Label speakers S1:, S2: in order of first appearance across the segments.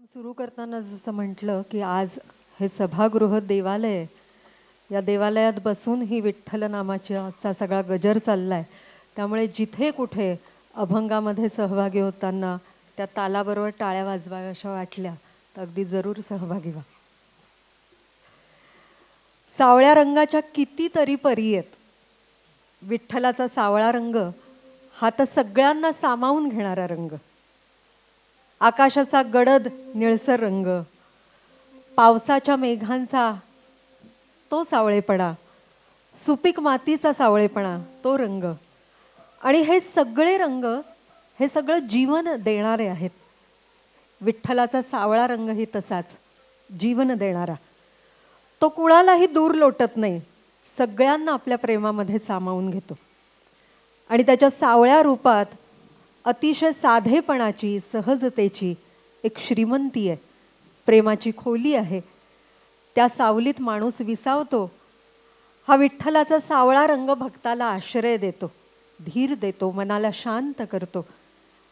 S1: सुरू करताना जसं म्हटलं की आज हे सभागृह देवालय आहे. या देवालयात बसून ही विठ्ठल नामाचा सगळा गजर चाललाय. त्यामुळे जिथे कुठे अभंगामध्ये सहभागी होताना त्या तालाबरोबर टाळ्या वाजवाव्याशा वाटल्या तर अगदी जरूर सहभागी व्हा. सावळ्या रंगाच्या कितीतरी परी आहेत. विठ्ठलाचा सावळा रंग हा तर सगळ्यांना सामावून घेणारा रंग. आकाशाचा गडद निळसर रंग, पावसाच्या मेघांचा तो सावळेपणा, सुपीक मातीचा सावळेपणा तो रंग, आणि हे सगळे रंग हे सगळं जीवन देणारे आहेत. विठ्ठलाचा सावळा रंगही तसाच जीवन देणारा. तो कुणालाही दूर लोटत नाही, सगळ्यांना आपल्या प्रेमामध्ये सामावून घेतो. आणि त्याच्या सावळ्या रूपात अतिशय साधेपणाची, सहजतेची एक श्रीमंती आहे, प्रेमाची खोली आहे. त्या सावलीत माणूस विसावतो. हा विठ्ठलाचा सावळा रंग भक्ताला आश्रय देतो, धीर देतो, मनाला शांत करतो.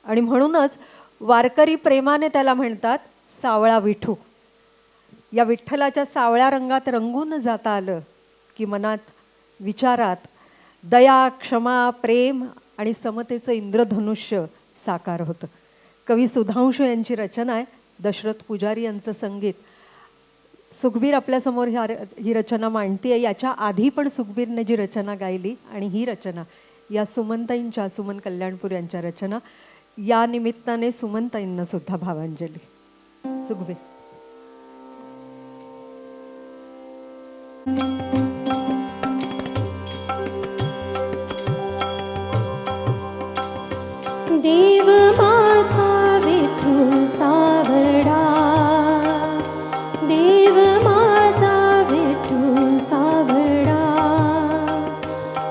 S1: आणि म्हणूनच वारकरी प्रेमाने त्याला म्हणतात सावळा विठू. या विठ्ठलाच्या सावळ्या रंगात रंगून जाता आलं की मनात, विचारात दया, क्षमा, प्रेम आणि समतेचं इंद्रधनुष्य साकार होतं. कवी सुधांशू यांची रचना आहे, दशरथ पुजारी यांचं संगीत. सुखबीर आपल्यासमोर ही रचना मांडतीये. याच्या आधी पण सुखबीरने जी रचना गायली आणि ही रचना या सुमनताईंच्या, सुमन कल्याणपूर यांच्या रचना. या निमित्ताने सुमनताईंना सुद्धा भावांजली. सुखबीर.
S2: देव माझा विठू सावळा, देव माझा विठू सावळा,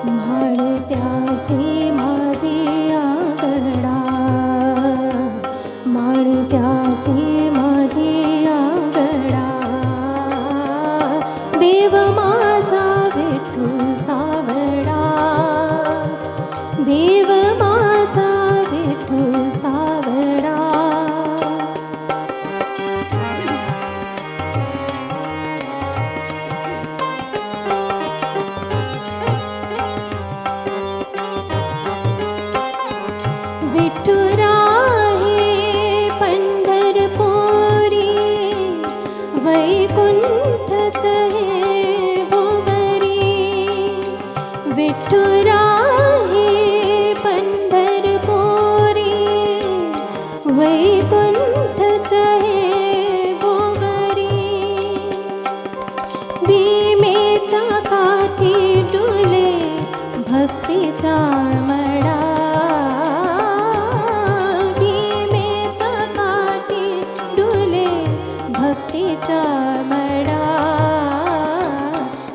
S2: माळत्याची माझी आंगडा, माळत्याची माझी आंगडा. देव माझा विठू सावळा, देव माझा विठू सावळा. विठू राहे पंढरपुरी, वैकुंठच हे भोगरी. विठू राहे पंढरपुरी, वैकुंठच हे भोगरी. भीमेच्या काठी डुले भक्तीचा मळा, भीमेच्या काठी डुले भक्तीचा मळा.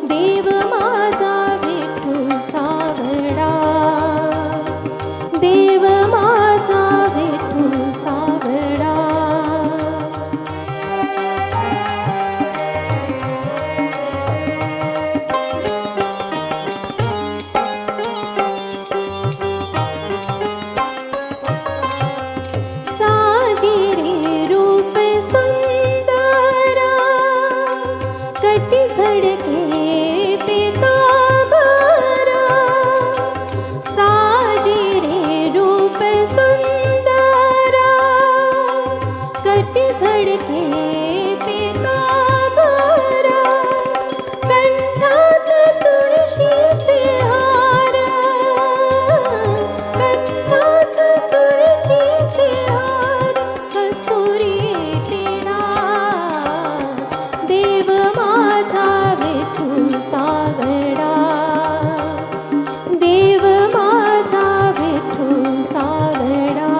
S2: देव माझा विठू सावळा, देव माझा विठू सावळा. साजिरे रूप सुंदरा, कटी झडके पितांबरा. साजिरे रूप सुंदरा, कटी झडके पितांबरा. कंठात तुळशीचे हार, कंठात तुळशीचे हार, कस्तुरी टिळा. देव माझा विठू सावळा, देव माझा विठू सावळा.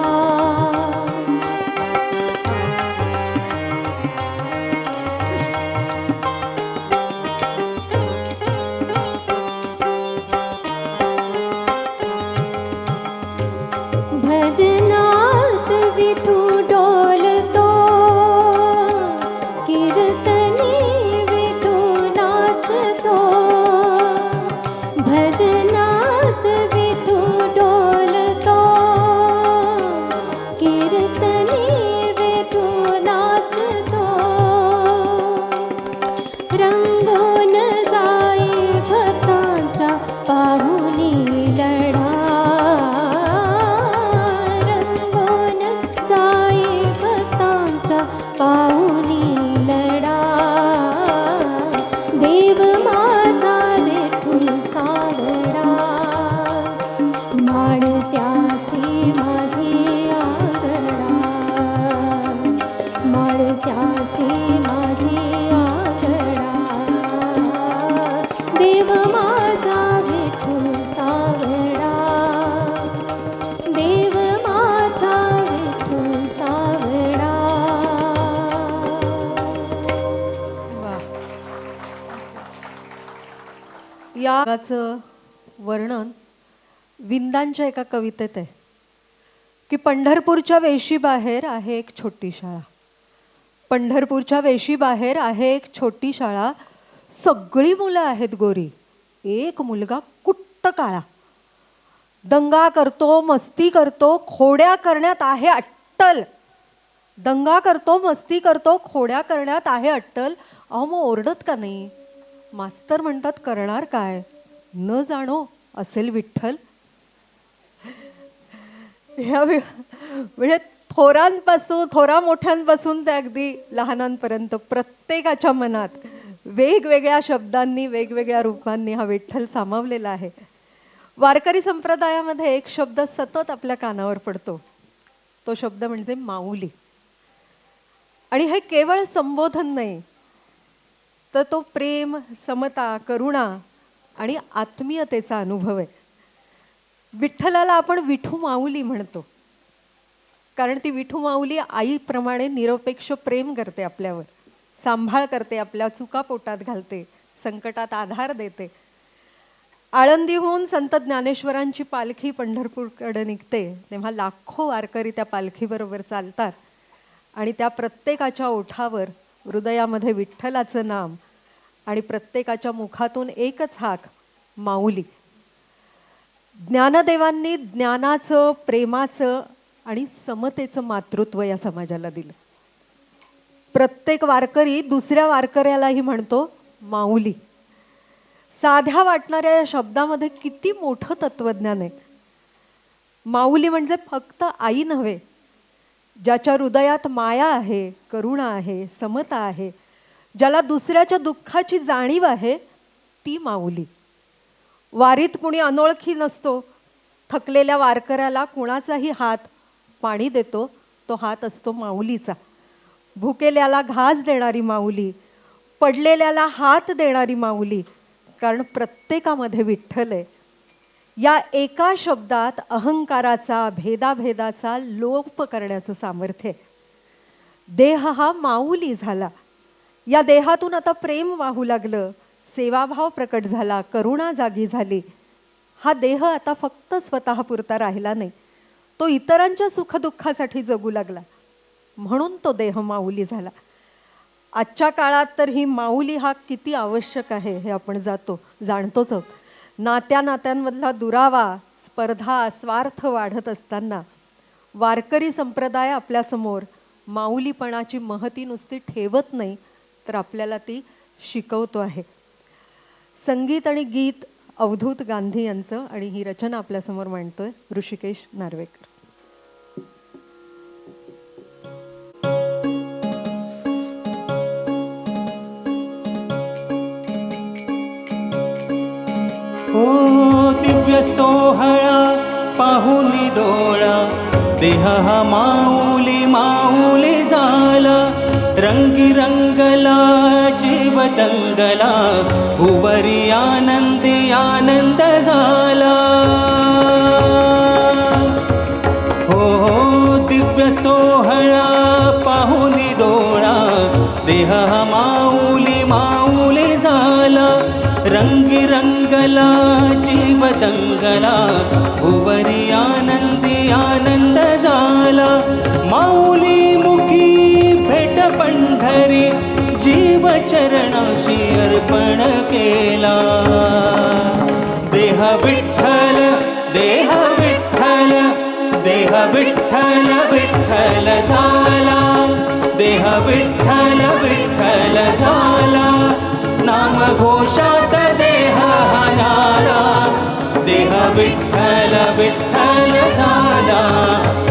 S2: माळत्याची माझी आंगडा देव माझा विठू सावळा देव माझा विठू सावळा
S1: या रागाचं वर्णन विंदांच्या एका कवितेत आहे की पंढरपूरच्या वेशीबाहेर आहे एक छोटी शाळा. पंढरपूरच्या वेशीबाहेर आहे एक छोटी शाळा. सगळी मुलं आहेत गोरी, एक मुलगा कुट्ट काळा. दंगा करतो, मस्ती करतो, खोड्या करण्यात आहे अट्टल. दंगा करतो, मस्ती करतो, खोड्या करण्यात आहे अट्टल. अहो मग ओरडत का नाही? मास्तर म्हणतात करणार काय, न जाणो असेल विठ्ठल. म्हणजे थोरा मोठ्यांपासून ते अगदी लहानांपर्यंत प्रत्येकाच्या मनात वेगवेगळ्या शब्दांनी वेगवेगळ्या रूपांनी हा विठ्ठल सामावलेला आहे. वारकरी संप्रदायामध्ये एक शब्द सतत आपल्या कानावर पडतो, तो शब्द म्हणजे माऊली. आणि हे केवळ संबोधन नाही, तर तो प्रेम, समता, करुणा आणि आत्मीयतेचा अनुभव आहे. विठ्ठलाला आपण विठू माऊली म्हणतो, कारण ती विठू माऊली आईप्रमाणे निरपेक्ष प्रेम करते आपल्यावर, सांभाळ करते, आपल्या चुका पोटात घालते, संकटात आधार देते. आळंदीहून संत ज्ञानेश्वरांची पालखी पंढरपूरकडे निघते तेव्हा लाखो वारकरी त्या पालखीबरोबर चालतात आणि त्या प्रत्येकाच्या ओठावर हृदयामध्ये विठ्ठलाचं नाम आणि प्रत्येकाच्या मुखातून एकच हाक, माऊली. ज्ञानदेवांनी ज्ञानाचं, प्रेमाचं आणि समतेचं मातृत्व या समाजाला दिलं. प्रत्येक वारकरी दुसऱ्या वारकऱ्यालाही म्हणतो माऊली. साध्या वाटणाऱ्या या शब्दामध्ये किती मोठं तत्वज्ञान आहे. माऊली म्हणजे फक्त आई नव्हे, ज्याच्या हृदयात माया आहे, करुणा आहे, समता आहे, ज्याला दुसऱ्याच्या दुःखाची जाणीव आहे, ती माऊली. वारीत कुणी अनोळखी नसतो. थकलेल्या वारकऱ्याला कुणाचाही हात पाणी देतो, तो हात असतो माऊलीचा. भुकेल्याला घास देणारी माऊली, पडलेल्याला हात देणारी माऊली, कारण प्रत्येकामध्ये विठ्ठल आहे. या एका शब्दात अहंकाराचा, भेदाभेदाचा लोप करण्याचं सामर्थ्य आहे. देह हा माऊली झाला. या देहातून आता प्रेम वाहू लागलं, सेवाभाव प्रकट झाला, करुणा जागी झाली. हा देह आता फक्त स्वतःपुरता राहिला नाही, तो इतरांच्या सुखदुःखासाठी जगू लागला, म्हणून तो देह माऊली झाला. आजच्या काळात तर ही माऊली हा किती आवश्यक आहे हे आपण जाणतोच आहोत. नात्यांमधला दुरावा, स्पर्धा, स्वार्थ वाढत असताना वारकरी संप्रदाय आपल्यासमोर माऊलीपणाची महती नुसती ठेवत नाही, तर आपल्याला ती शिकवतो आहे. संगीत आणि गीत अवधूत गांधी यांचं, आणि ही रचना आपल्यासमोर मांडतोय ऋषिकेश नार्वेकर.
S3: ओ दिव्य सोहळा पाहुनी डोळा, देह हा माऊली माऊली झाला. रंगी रंगला जीव दंगला, भुवरी आनंदी आनंद झाला. हो दिव्य सोहळा पाहुनी डोळा, देह हा माऊली माऊली झाला. रंगी रंगला जीव दंगला, भुवरी आनंदी आनंद झाला. माऊली मुखी भेट पंढरी, जीव चरणाशी अर्पण केला. देह विठ्ठल देह विठ्ठल, देह विठ्ठल विठ्ठल झाला. देह विठ्ठल विठ्ठल झाला. नाम घोषात देह हनाला. देह विठ्ठल विठ्ठल झाला.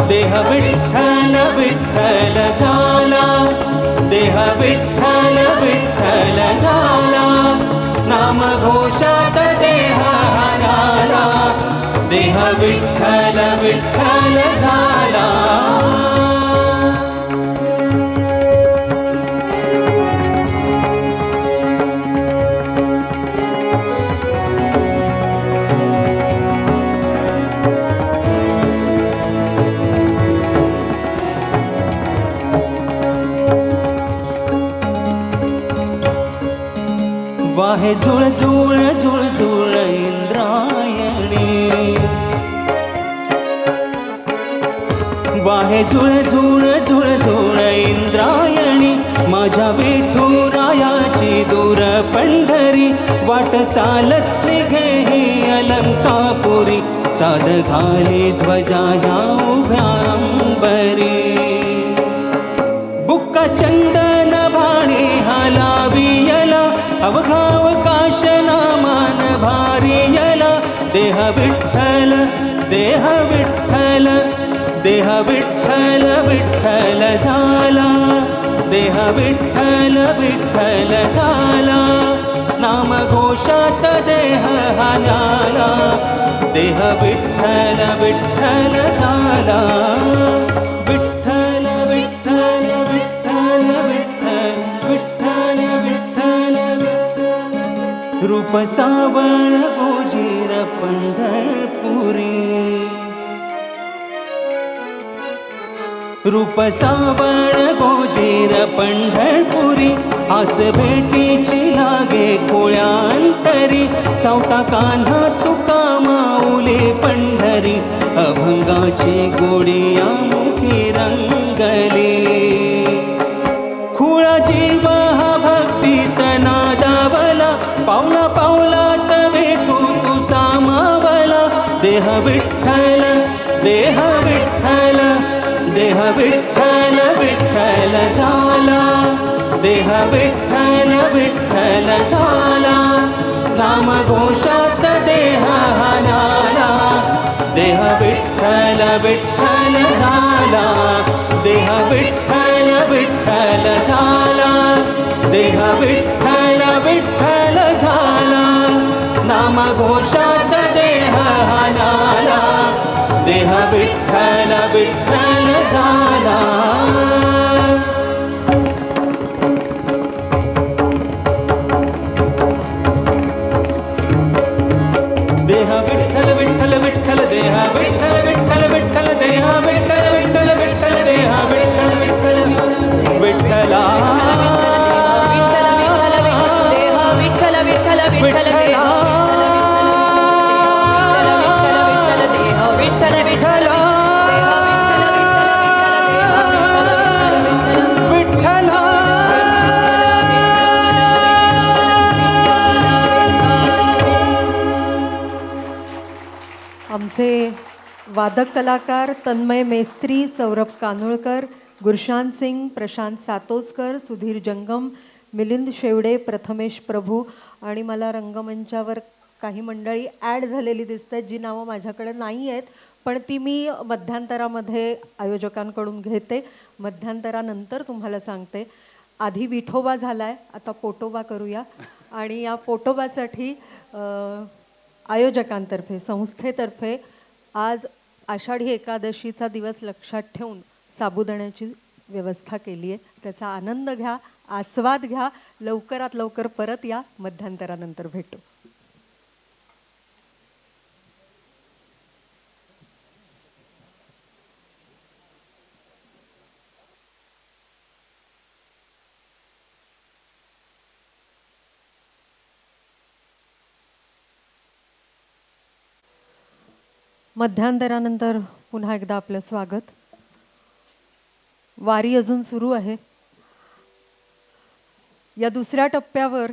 S3: देह विठ्ठल विठ्ठल झाला. देह विठ्ठल विठ्ठल झाला. नाम घोषात देह हनाला. देह विठ्ठल विठ्ठल झाला. वाहे झुळझुळ झुळझुळ इंद्रायणी वाहे झुळझुळ झुळझुळ इंद्रायणी माझ्या विठुरायाची दूर पंढरी वाट चालत निघे ही अलंकापुरी साध घाली ध्वजा ह्या उभ्या अंबरी बुक्का चंदन भाणी हलावियला अवघाव काशना मान भारियला देह विठ्ठल देह विठ्ठल देह विठ्ठल विठ्ठल झाला देह विठ्ठल विठ्ठल झाला नाम घोषात देह हानाला देह विठ्ठल विठ्ठल झाला विठ्ठल विठ्ठल विठ्ठल विठ्ठल विठ्ठल विठ्ठल रूप सावळ गोजीर पंढरपुरी रूप सावळ गोजीर पंढरपुरी आस भेटीची लागे खोळ्यांतरी सावता कान्हा तुका माऊली पंढरी अभंगाची गोडिया मुखी रंगली खुळा जीव हा भक्तीत नादावला पावला पावलात भेटू तू सामावला देह विठ्ठल देह विठ्ठल देह विठ्ठल विठ्ठल झाला देह विठ्ठल विठ्ठल झाला नाम घोषात देह हानाला देह विठ्ठल विठ्ठल झाला देह विठ्ठल विठ्ठल झाला देह विठ्ठल विठ्ठल झाला नाम घोषात देह हानाला देह विठ्ठल विठ्ठल झाला देह विठ्ठल विठ्ठल विठ्ठल देह विठ्ठल विठ्ठल विठ्ठल देह विठ्ठल विठ्ठल विठ्ठल देह विठ्ठल विठ्ठल विठ्ठला
S2: विठ्ठल विठ्ठल विठ्ठल विठ्ठल विठ्ठल विठ्ठल
S1: आमचे वादक कलाकार तन्मय मेस्त्री, सौरभ कानोळकर, गुरशान सिंग, प्रशांत सातोसकर, सुधीर जंगम, मिलिंद शेवडे, प्रथमेश प्रभू आणि मला रंगमंचावर काही मंडळी ॲड झालेली दिसत आहेत जी नावं माझ्याकडे नाही आहेत पण ती मी मध्यांतरामध्ये आयोजकांकडून घेते मध्यांतरानंतर तुम्हाला सांगते. आधी विठोबा झाला आहे आता पोटोबा करूया आणि या पोटोबासाठी आयोजकांतर्फे संस्थेतर्फे आज आषाढी एकादशीचा दिवस लक्षात ठेवून साबुदाण्याची व्यवस्था केली आहे. त्याचा आनंद घ्या, आस्वाद घ्या. लवकरात लवकर परत या. मध्यांतरानंतर भेटू. मध्यांतरानंतर पुन्हा एकदा आपलं स्वागत. वारी अजून सुरू आहे. या दुसऱ्या टप्प्यावर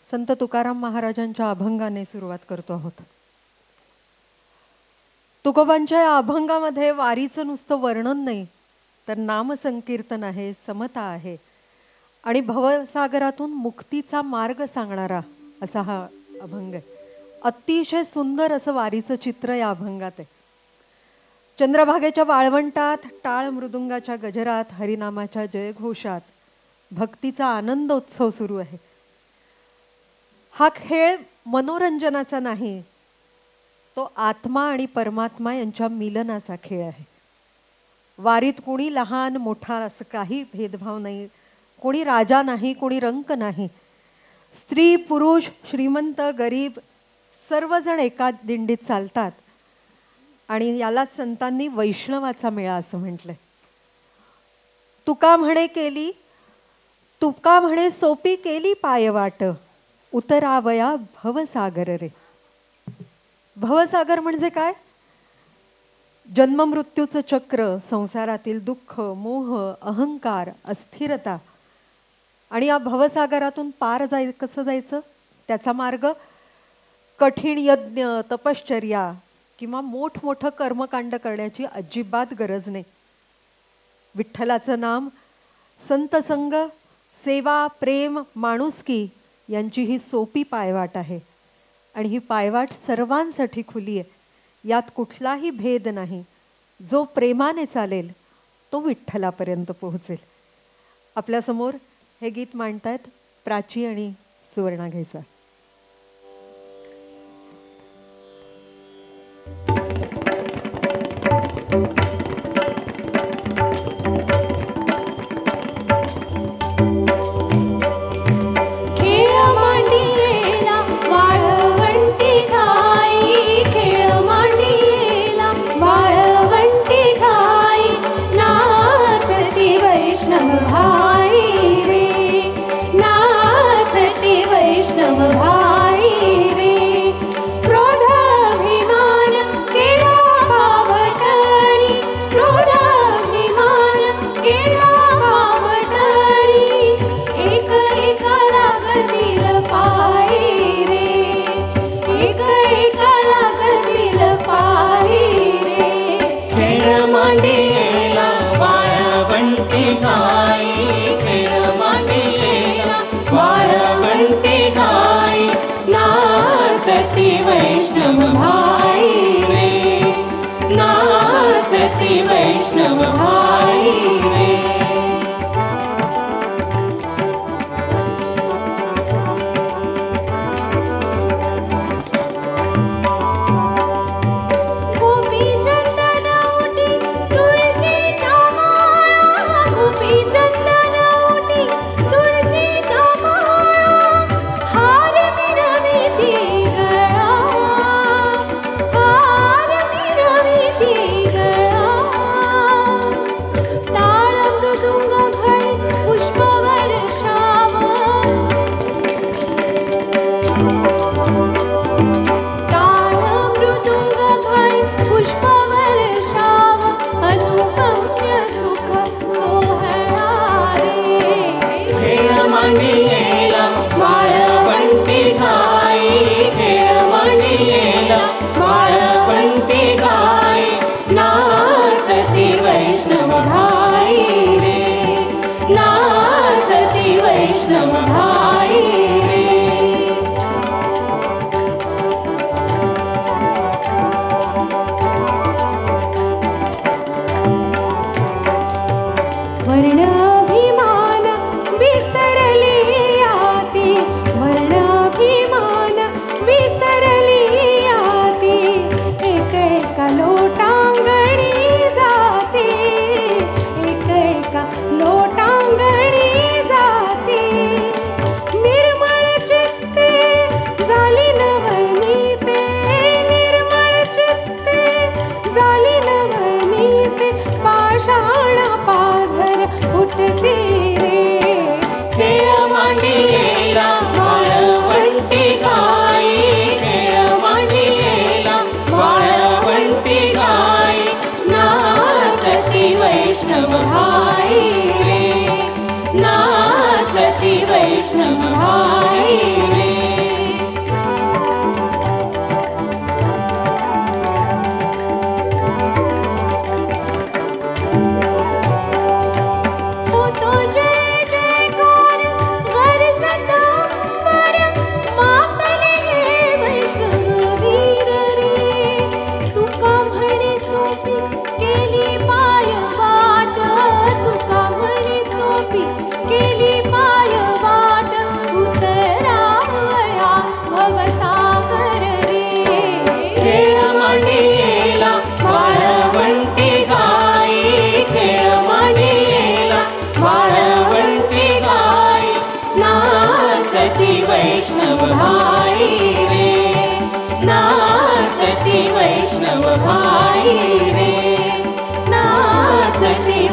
S1: संत तुकाराम महाराजांच्या अभंगाने सुरुवात करतो आहोत. तुकोबांच्या या अभंगामध्ये वारीचं नुसतं वर्णन नाही तर नामसंकीर्तन आहे, समता आहे आणि भवसागरातून मुक्तीचा मार्ग सांगणारा असा हा अभंग आहे. अतिशय सुंदर असं वारीचं चित्र या अभंगात आहे. चंद्रभागेच्या वाळवंटात टाळ मृदुंगाच्या गजरात हरिनामाच्या जयघोषात भक्तीचा आनंदोत्सव सुरू आहे. हा खेळ मनोरंजनाचा नाही, तो आत्मा आणि परमात्मा यांच्या मिलनाचा खेळ आहे. वारीत कोणी लहान मोठा असं काही भेदभाव नाही, कोणी राजा नाही, कोणी रंक नाही. स्त्री पुरुष श्रीमंत गरीब सर्वजण एका दिंडीत चालतात आणि यालाच संतांनी वैष्णवाचा मेळा असं म्हटलंय. तुका म्हणे सोपी केली पायवाट उतरावया भवसागर रे. भवसागर म्हणजे काय? जन्ममृत्यूचं चक्र, संसारातील दुःख, मोह, अहंकार, अस्थिरता. आणि या भवसागरातून पार कसं जायचं? त्याचा मार्ग कठीण यज्ञ, तपश्चर्या किंवा मोठमोठं कर्मकांड करण्याची अजिबात गरज नाही. विठ्ठलाचं नाम, संतसंग, सेवा, प्रेम, माणुसकी यांची ही सोपी पायवाट आहे. आणि ही पायवाट सर्वांसाठी खुली आहे. यात कुठलाही भेद नाही. जो प्रेमाने चालेल तो विठ्ठलापर्यंत पोहोचेल. आपल्यासमोर हे गीत मांडतायत प्राची आणि सुवर्णा घैसास.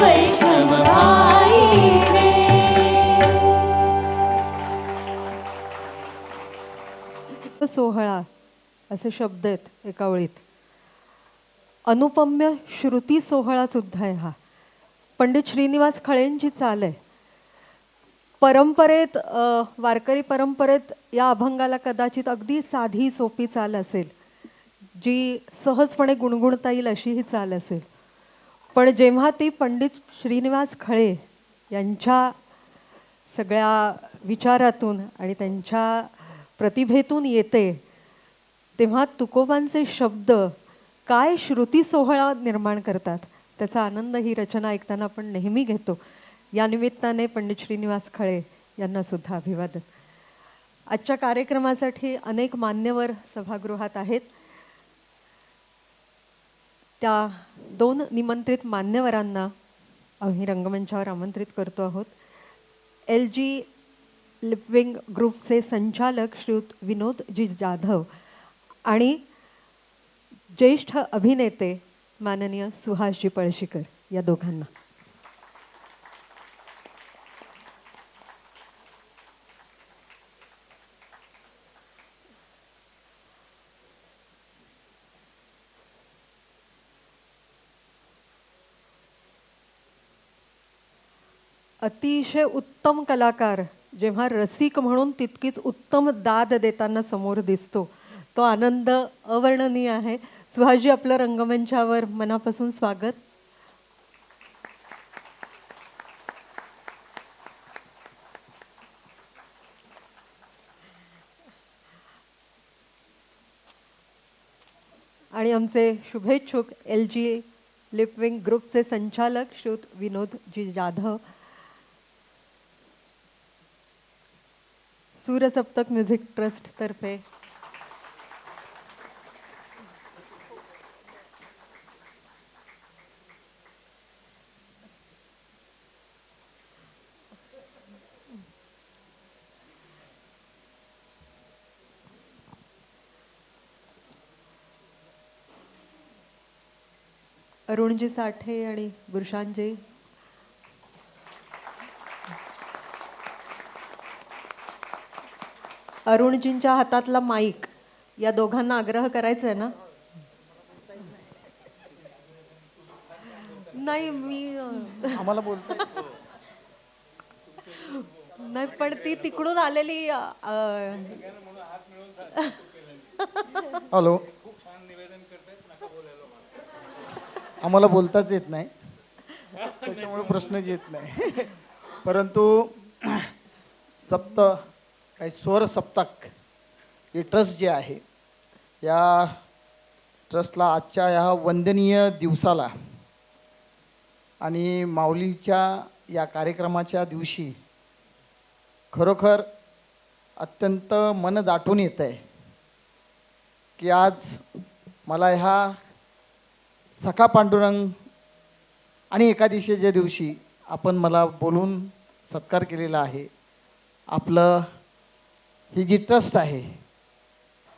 S4: वैष्णव भाई रे.
S1: सोहळा असे शब्द आहेत एका ओळीत. अनुपम्य श्रुती सोहळा सुद्धा आहे हा. पंडित श्रीनिवास खळेंची चाल आहे. परंपरेत वारकरी परंपरेत या अभंगाला कदाचित अगदी साधी सोपी चाल असेल, जी सहजपणे गुणगुणता येईल अशी ही चाल असेल. पण जेव्हा ती पंडित श्रीनिवास खळे यांच्या सगळ्या विचारातून आणि त्यांच्या प्रतिभेतून येते, तेव्हा तुकोबांचे शब्द काय श्रुती सोहळा निर्माण करतात, त्याचा आनंद ही रचना ऐकताना आपण नेहमी घेतो. या निमित्ताने पंडित श्रीनिवास खळे यांना सुद्धा अभिवादन. आजच्या कार्यक्रमासाठी अनेक मान्यवर सभागृहात आहेत. त्या 2 निमंत्रित मान्यवरांना आम्ही रंगमंचावर आमंत्रित करतो आहोत. LG लिपविंग ग्रुपचे संचालक श्रीयुत विनोदजी जाधव आणि ज्येष्ठ अभिनेते माननीय सुहासजी पळशीकर या दोघांना. अतिशय उत्तम कलाकार जेव्हा रसिक म्हणून तितकीच उत्तम दाद देताना समोर दिसतो, तो आनंद अवर्णनीय आहे. सुहासजी, आपलं रंगमंचावर मनापासून स्वागत. आणि आमचे शुभेच्छुक LG लिपविंग ग्रुपचे संचालक श्रीयुत विनोदजी जाधव, सूरसप्तक म्युझिक ट्रस्ट तर्फे अरुणजी साठे आणि गुरशानजी. अरुणजींच्या हातातला माईक या दोघांना आग्रह करायचा आहे ना? नाही, मी
S5: आम्हाला बोलता
S1: नाही, पण ती तिकडून आलेली.
S5: हॅलो, आम्हाला बोलताच येत नाही, त्याच्यामुळे प्रश्नच येत नाही. परंतु काही स्वर सप्तक हे ट्रस्ट जे आहे, या ट्रस्टला आजच्या ह्या वंदनीय दिवसाला आणि माऊलीच्या या कार्यक्रमाच्या दिवशी खरोखर अत्यंत मन दाटून येत आहे की आज मला ह्या सखा पांडुरंग आणि एकादशीच्या दिवशी आपण मला बोलून सत्कार केलेला आहे. आपलं ही जी ट्रस्ट आहे,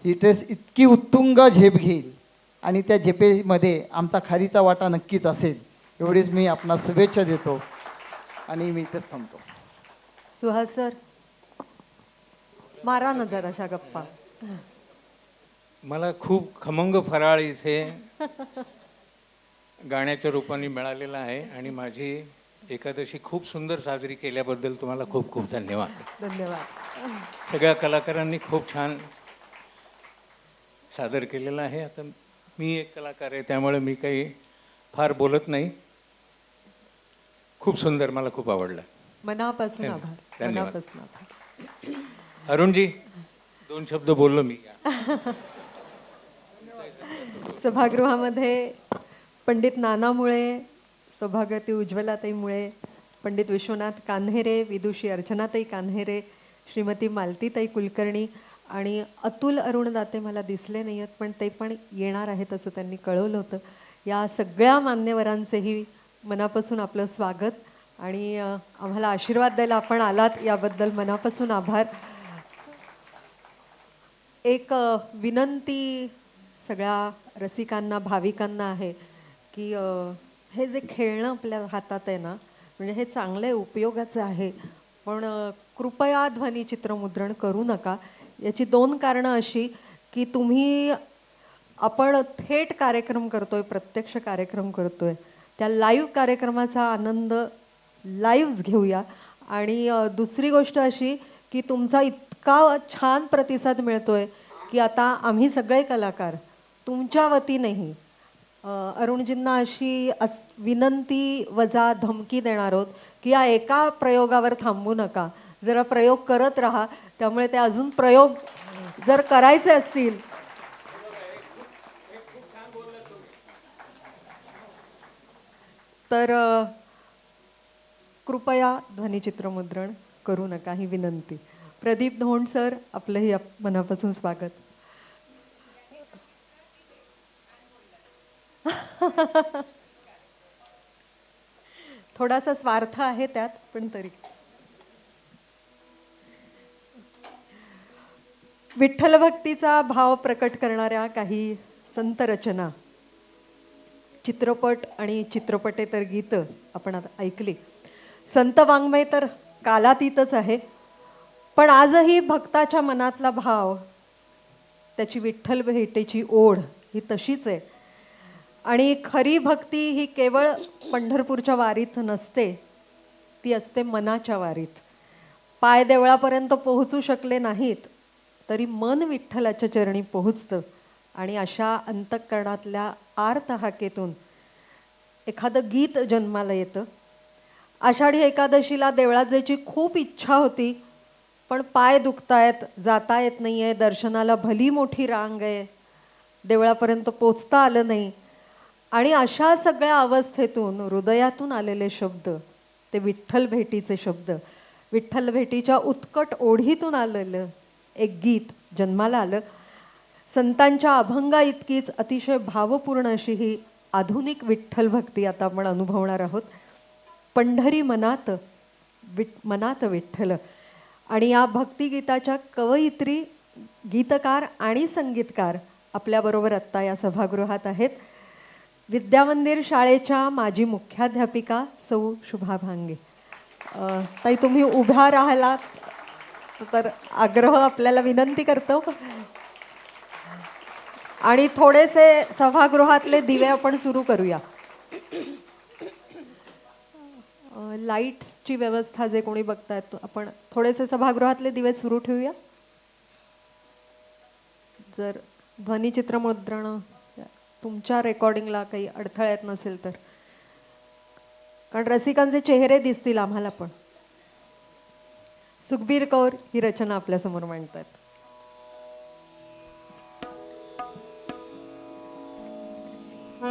S5: ही ट्रस्ट इतकी उत्तुंग झेप घेईल आणि त्या झेपेमध्ये आमचा खारीचा वाटा नक्कीच असेल, एवढीच मी आपणास शुभेच्छा देतो आणि मी इथेच थांबतो.
S1: सुहास सर, मारा नजर अशा गप्पा.
S3: मला खूप खमंग फराळ इथे गाण्याच्या रूपाने मिळालेला आहे आणि माझी एकादशी खूप सुंदर साजरी केल्याबद्दल तुम्हाला खूप खूप धन्यवाद.
S1: धन्यवाद.
S3: सगळ्या कलाकारांनी खूप छान सादर केलेलं आहे. आता मी एक कलाकार आहे, त्यामुळे मी काही फार बोलत नाही. खूप सुंदर, मला खूप आवडलं.
S1: मनापासून आभार.
S3: धन्यवाद.
S1: मनापासून आभार.
S3: अरुणजी, 2 शब्द बोललो मी.
S1: सभागृहामध्ये पंडित नाना मुळे, सौभाग्यवती उज्ज्वलाताई मुळे, पंडित विश्वनाथ कान्हेरे, विदुषी अर्चनाताई कान्हेरे, श्रीमती मालतीताई कुलकर्णी आणि अतुल अरुण दाते मला दिसले नाही आहेत, पण ते पण येणार आहेत असं त्यांनी कळवलं होतं. या सगळ्या मान्यवरांचेही मनापासून आपलं स्वागत आणि आम्हाला आशीर्वाद द्यायला आपण आलात याबद्दल मनापासून आभार. एक विनंती सगळ्या रसिकांना, भाविकांना आहे की हे जे खेळणं आपल्या हातात आहे ना, म्हणजे हे चांगलं उपयोगाचं आहे, पण कृपया ध्वनी चित्रमुद्रण करू नका. याची 2 कारणं अशी की तुम्ही आपण थेट कार्यक्रम करतोय, प्रत्यक्ष कार्यक्रम करतोय, त्या लाईव्ह कार्यक्रमाचा आनंद लाईव्हच घेऊया. आणि दुसरी गोष्ट अशी की तुमचा इतका छान प्रतिसाद मिळतोय की आता आम्ही सगळे कलाकार तुमच्या वतीनेही अरुणजींना अशी विनंती वजा धमकी देणार आहोत की या एका प्रयोगावर थांबू नका, जरा प्रयोग करत राहा. त्यामुळे ते अजून प्रयोग जर करायचे असतील तर कृपया ध्वनिचित्रमुद्रण करू नका, ही विनंती. प्रदीप धोंड सर, आपलंही मनापासून स्वागत. थोडासा स्वार्थ आहे त्यात, पण तरी विठ्ठल भक्तीचा भाव प्रकट करणाऱ्या काही संत रचना, चित्रपट आणि चित्रपटेतर गीतं आपण आता ऐकली. संत वाङ्मय तर कालातीतच आहे, पण आजही भक्ताच्या मनातला भाव, त्याची विठ्ठल भेटेची ओढ ही तशीच आहे. आणि खरी भक्ती ही केवळ पंढरपूरच्या वारीत नसते, ती असते मनाच्या वारीत. पाय देवळापर्यंत पोहोचू शकले नाहीत तरी मन विठ्ठलाच्या चरणी पोहोचतं. आणि अशा अंतःकरणातल्या आर्त हाकेतून एखादं गीत जन्माला येतं. आषाढी एकादशीला देवळात जायची खूप इच्छा होती, पण पाय दुखतायत, जाता येत नाही आहे, दर्शनाला भली मोठी रांग आहे, देवळापर्यंत पोचता आलं नाही. आणि अशा सगळ्या अवस्थेतून हृदयातून आलेले शब्द, ते विठ्ठल भेटीचे शब्द, विठ्ठल भेटीच्या उत्कट ओढीतून आलेलं एक गीत जन्माला आलं. संतांच्या अभंगा इतकीच अतिशय भावपूर्ण अशी ही आधुनिक विठ्ठल भक्ती आता आपण अनुभवणार आहोत. पंढरी मनात मनात विठ्ठल. आणि या भक्तिगीताच्या कवयित्री, गीतकार आणि संगीतकार आपल्याबरोबर आत्ता या सभागृहात आहेत. विद्यामंदिर शाळेच्या माजी मुख्याध्यापिका सौ शुभा भांगे. ताई, तुम्ही उभ्या राहिलात तर आग्रह आपल्याला विनंती करतो. आणि थोडेसे सभागृहातले दिवे आपण सुरू करूया. लाईट्सची व्यवस्था जे कोणी बघतायत, आपण थोडेसे सभागृहातले दिवे सुरू ठेवूया. जर ध्वनिचित्रमुद्रण तुमच्या रेकॉर्डिंगला काही अडथळा येत नसेल तर, कारण रसिकांचे चेहरे दिसतील आम्हाला पण. सुखबीर कौर ही रचना आपल्यासमोर मांडतात.
S2: आ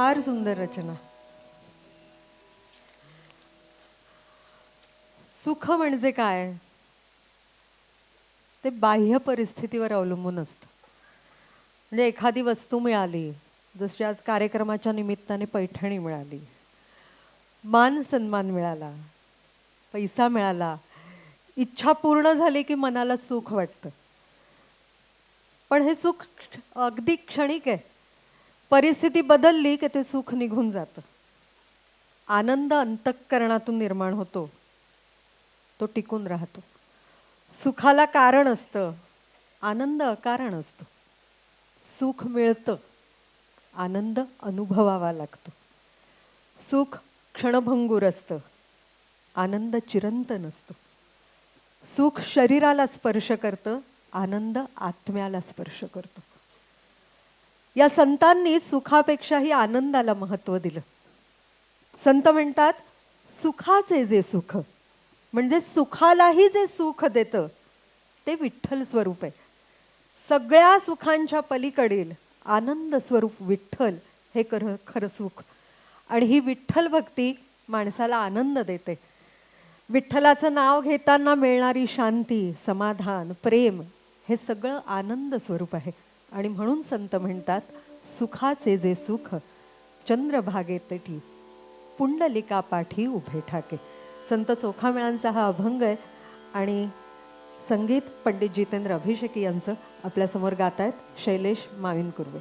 S1: फार सुंदर रचना. सुख म्हणजे काय ते बाह्य परिस्थितीवर अवलंबून असतं. म्हणजे एखादी वस्तू मिळाली, जशी आज कार्यक्रमाच्या निमित्ताने पैठणी मिळाली, मान सन्मान मिळाला, पैसा मिळाला, इच्छा पूर्ण झाली की मनाला सुख वाटतं. पण हे सुख अगदी क्षणिक आहे. परिस्थिती बदलली की ते सुख निघून जातं. आनंद अंतःकरणातून निर्माण होतो, तो टिकून राहतो. सुखाला कारण असतं, आनंद अकारण असतो. सुख मिळतं, आनंद अनुभवावा लागतो. सुख क्षणभंगूर असतं, आनंद चिरंतन असतो. सुख शरीराला स्पर्श करतं, आनंद आत्म्याला स्पर्श करतो. या संतांनी सुखापेक्षाही आनंदाला महत्त्व दिलं. संत म्हणतात सुखाचे जे सुख, म्हणजे सुखालाही जे सुख देतं ते विठ्ठल स्वरूप आहे. सगळ्या सुखांच्या पलीकडील आनंद स्वरूप विठ्ठल हे खरं सुख. आणि ही विठ्ठल भक्ती माणसाला आनंद देते. विठ्ठलाचं नाव घेताना मिळणारी शांती, समाधान, प्रेम हे सगळं आनंद स्वरूप आहे. आणि म्हणून संत म्हणतात सुखाचे जे सुख चंद्रभागेतठी पुंडलिका पाठी उभे ठाके. संत चोखामेळांचा हा अभंग आहे. आणि संगीत पंडित जितेंद्र अभिषेकी यांचं आपल्यासमोर गात आहेत शैलेश माविन कुर्वे.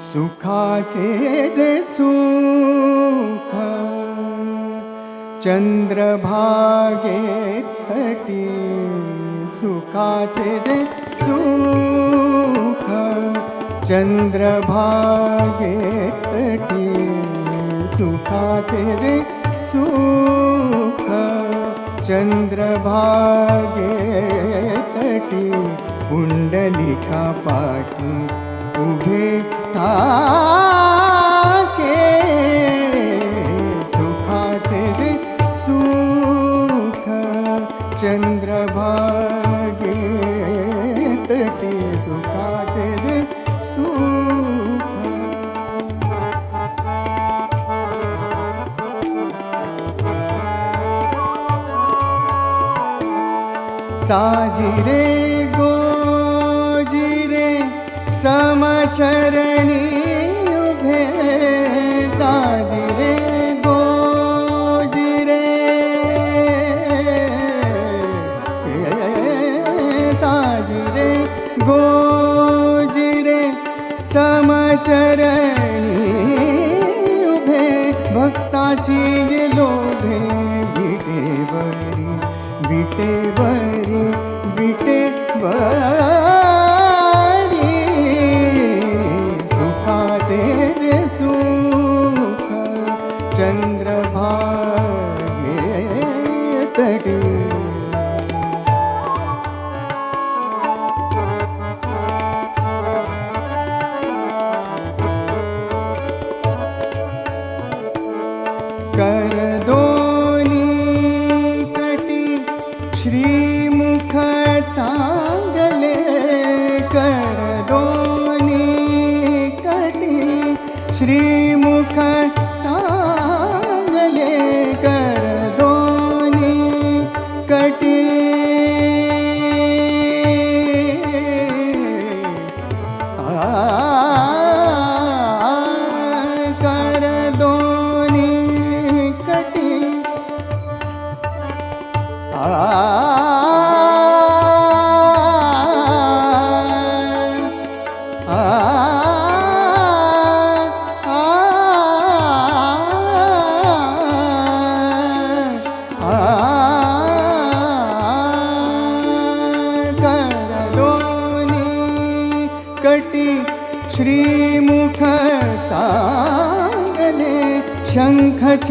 S6: सुखाचे जे सुख चंद्रभागेत तटी. सुखाचे जे सुख चंद्रभागेत तटी. सुखाचे जे सुख चंद्रभागेत तटी. पुंडलिका पाठी उभे ठाके. सुखाचे जे सुख चंद्रभागेत तटी. सुखाचे जे सुख. साजिरे गोजिरे समचरणी उभे. साजिरे गोजिरे साजिरे गोजिरे समचरणी उभे. भक्ताची लोभे विटेवरी विटेवरी विटेवरी. सुखाचे जे सुख चंद्रभागेत तटी. कर दोनी कटी श्रीमुख चांगले. कर दोनी कटी श्रीमुख चांगले. कर दोनी कटी कर दोनी कटी. आ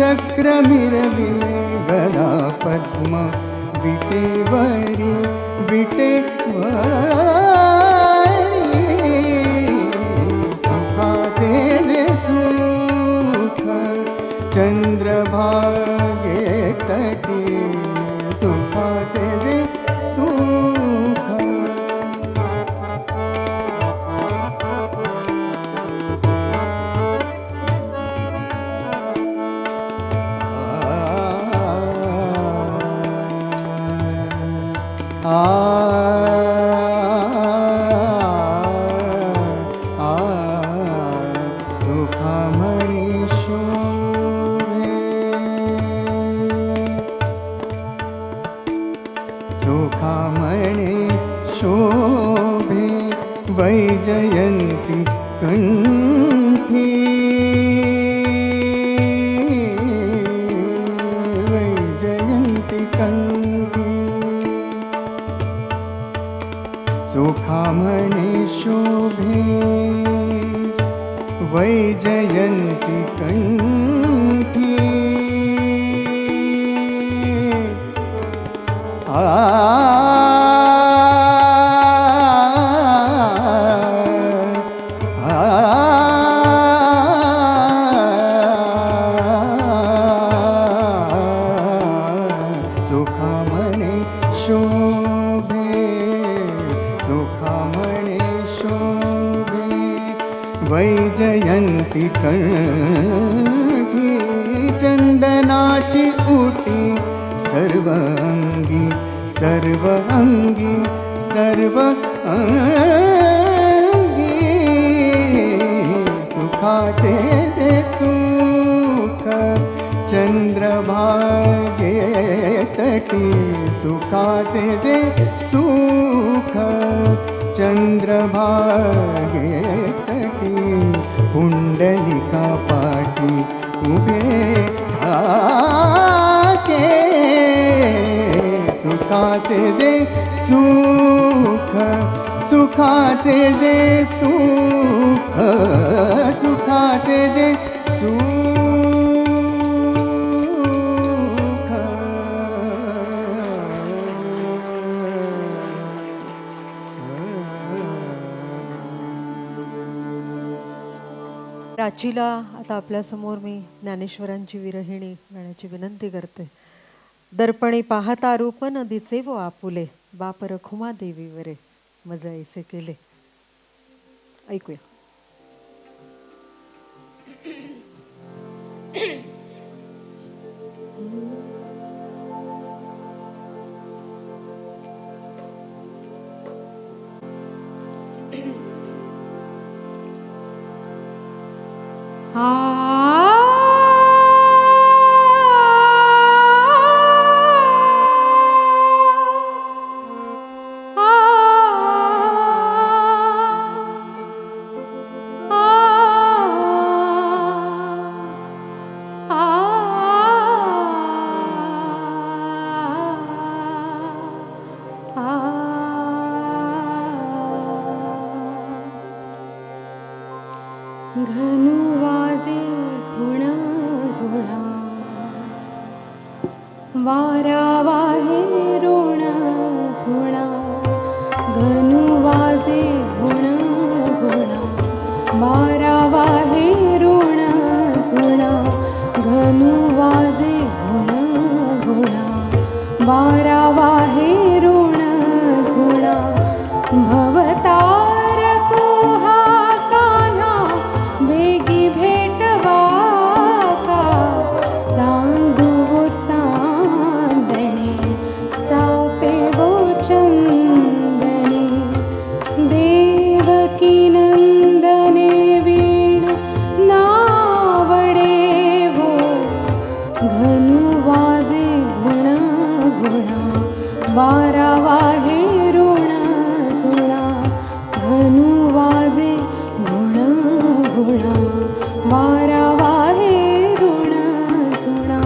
S6: चक्रमिरविले गदा पद्म विटेवरी सुखाचे जे सुख चंद्रभागे तटी सुखाचे जे सुख सुखामणी शोभे सुखामणे शोभे वैजयन्ती कंठी वैजयन्ती कंठी सुखामणे शोभे वैजयन्ती कंठी सुखामणे शोभे सुखामणे शोभे वैजयन्ती कंठी चंदनाची उटी सर्वांगी सर्वांगी सर्वांगी सुखाचे जे सुख चंद्रभागे तटी सुखाचे जे सुख चंद्रभागे तटी पुंडलिका पाटी उभे ठाके सुखाचे जे सुख सुखाचे जे सुख सुखाचे जे सुख
S1: प्राचीला आता आपल्यासमोर मी ज्ञानेश्वरांची विरहिणी गाण्याची विनंती करते. दर्पणी पाहता रूप न दिसे व आपुले बाप रखुमा देवी वरे मज ऐसे केले. ऐकूया.
S2: घनुवाजे घुणा घुणा वारा वाहे रोणा झुणा घनुवाजे घुणा घुणा वारा वाहे रोणा झुणा घनुवाजे घुणा घुणा वारा वाहे रोणा झुणा भवतार कोहा वेगी भेटवा का चांदू चांदणे चापे वो चंदणे देवकी नंदने वीण नावडे वो घनुवाजे गुणा गुणा वारा वाहे ऋणा झुणा घनुवाजे गुणा गुणा वारा वाहे ऋणा झुणा.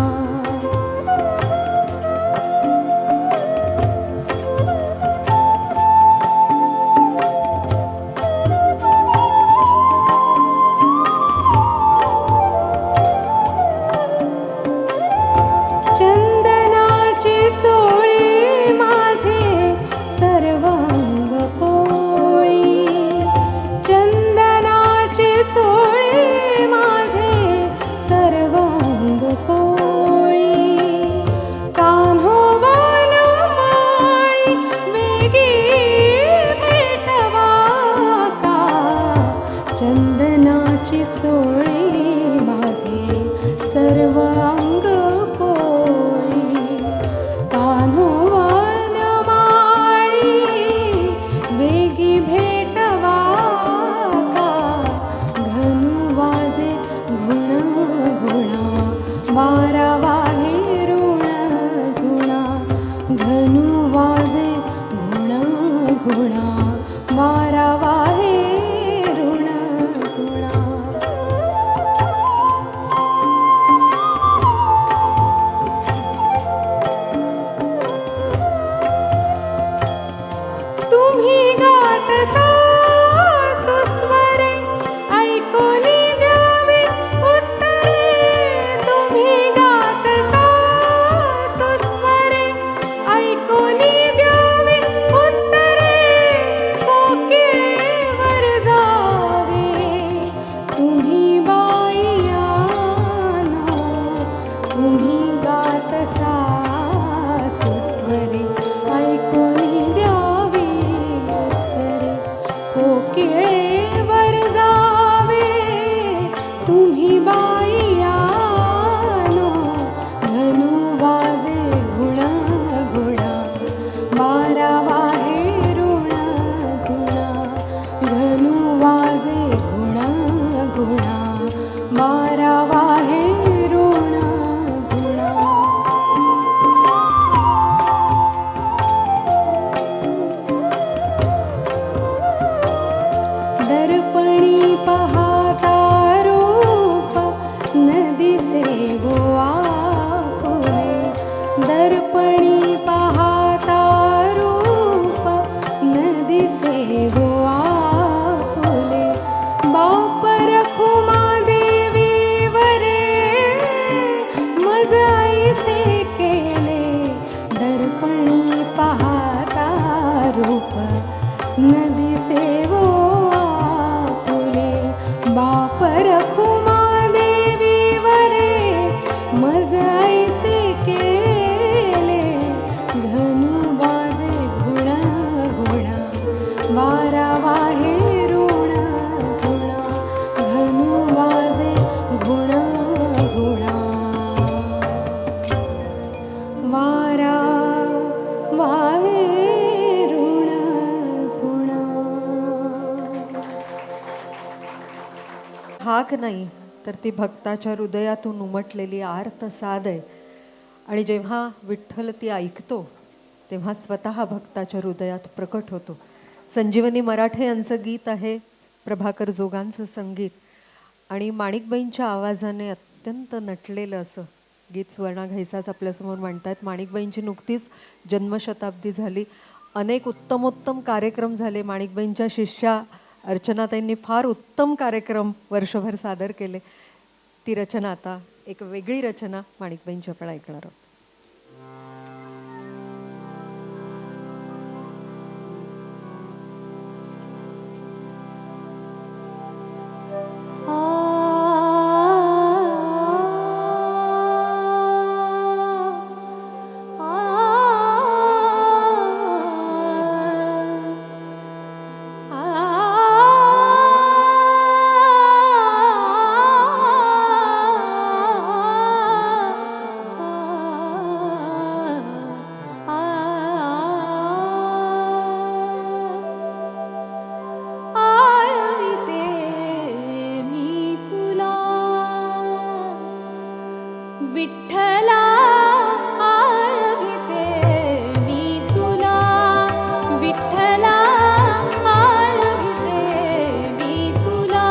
S2: दर्पणी पाहता रूप न दिसे गो आपुले बाप रखुमा देवी वरे मज ऐसे केले दर्पणी पाहता रूप न दिसे गो आपुले बाप रखुमा देवी वरे मज ऐसे केले धनु वाजे घुणा घुणा वारा वाहे ऋण झुणा धनु वाजे घुणा घुणा वारा वाहे ऋण झुणा.
S1: हाक नाही तर ती भक्ताच्या हृदयातून उमटलेली आर्त साद आहे. आणि जेव्हा विठ्ठल ती ऐकतो तेव्हा स्वतः भक्ताच्या हृदयात प्रकट होतो. संजीवनी मराठे यांचं गीत आहे, प्रभाकर जोगांचं संगीत आणि माणिकबाईंच्या आवाजाने अत्यंत नटलेलं असं गीत सुवर्णा घैसाच आपल्यासमोर म्हणतात. माणिकबाईंची नुकतीच जन्मशताब्दी झाली. अनेक उत्तमोत्तम कार्यक्रम झाले. माणिकबाईंच्या शिष्या अर्चनाताईंनी फार उत्तम कार्यक्रम वर्षभर सादर केले. ती रचना आता एक वेगळी रचना माणिकबाईंची आपण ऐकणार आहोत.
S2: विठ्ठला आळविते मी तुला विठ्ठला आळविते मी तुला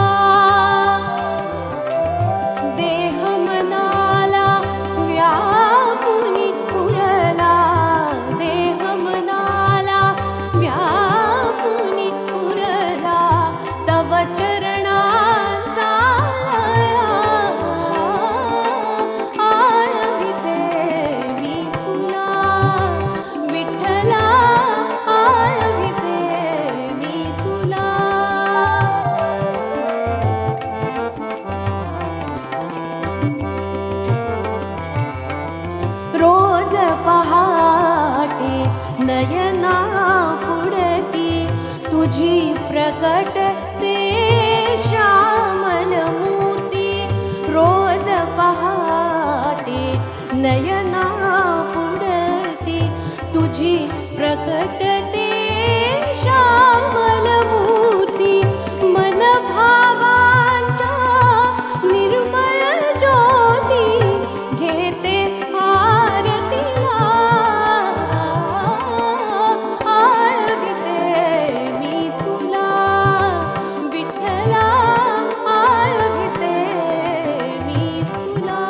S2: देह मनाला व्यापुनी पुरला देह मनाला व्यापुनी पुरला तव चरणाचा रोज पहाटे नयना पुढती तुझी प्रकटते श्यामल मूर्ती रोज पहाटे नयना पुढती तुझी प्रकटते श्यामल मूर्ती मन भावांच्या निर्मळ ज्योती घेते आरतीला आळविते मी तुला विठ्ठला आळविते मी तुला.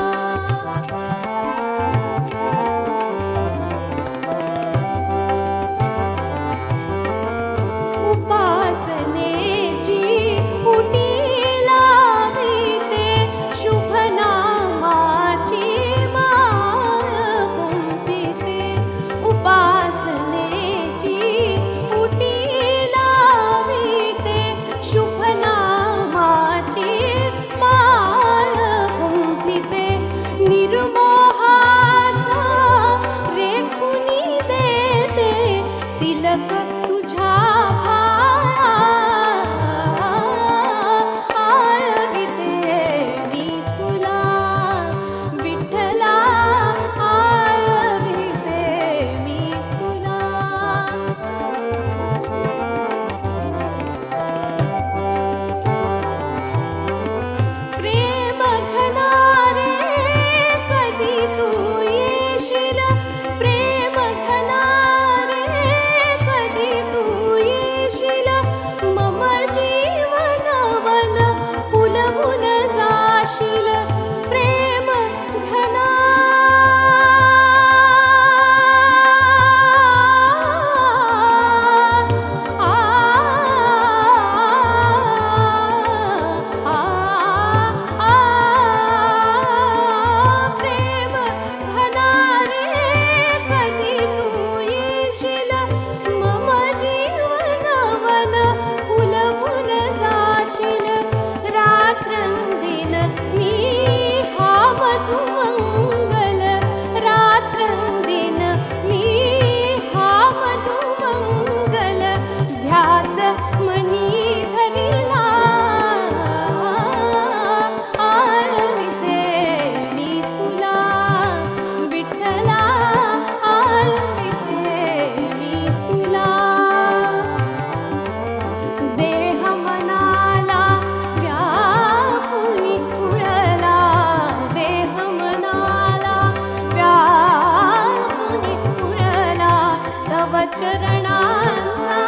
S2: चरणांचा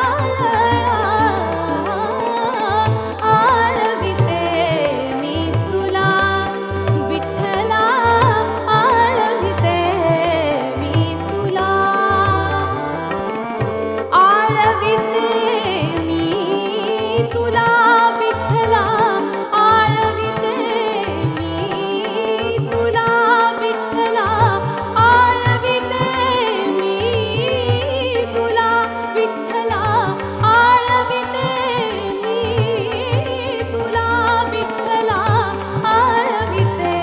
S2: आळविते मी तुला विठ्ठला आळविते मी तुला आळविते मी तुला विठ्ठला आळविते मी तुला विठ्ठला आळविते मी तुला विठ्ठला आळविते मी तुला विठ्ठला आळविते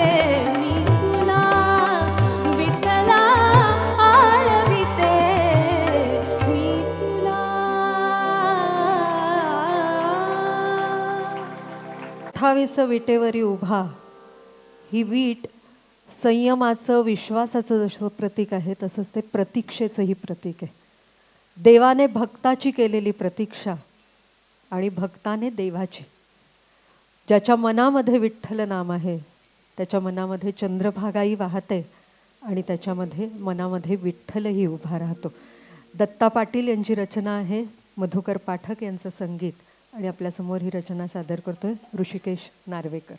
S2: मी तुला विठ्ठला आळविते मी तुला
S1: 28 विटेवरी उभा ही वीट संयमाचं विश्वासाचं जसं प्रतीक आहे तसंच ते प्रतीक्षेचंही प्रतीक आहे. देवाने भक्ताची केलेली प्रतीक्षा आणि भक्ताने देवाची. ज्याच्या मनामध्ये विठ्ठल नाम आहे त्याच्या मनामध्ये चंद्रभागाही वाहते आणि त्याच्यामध्ये मनामध्ये विठ्ठलही उभा राहतो. दत्ता पाटील यांची रचना आहे, मधुकर पाठक यांचं संगीत आणि आपल्यासमोर ही रचना सादर करतोय ऋषिकेश नार्वेकर.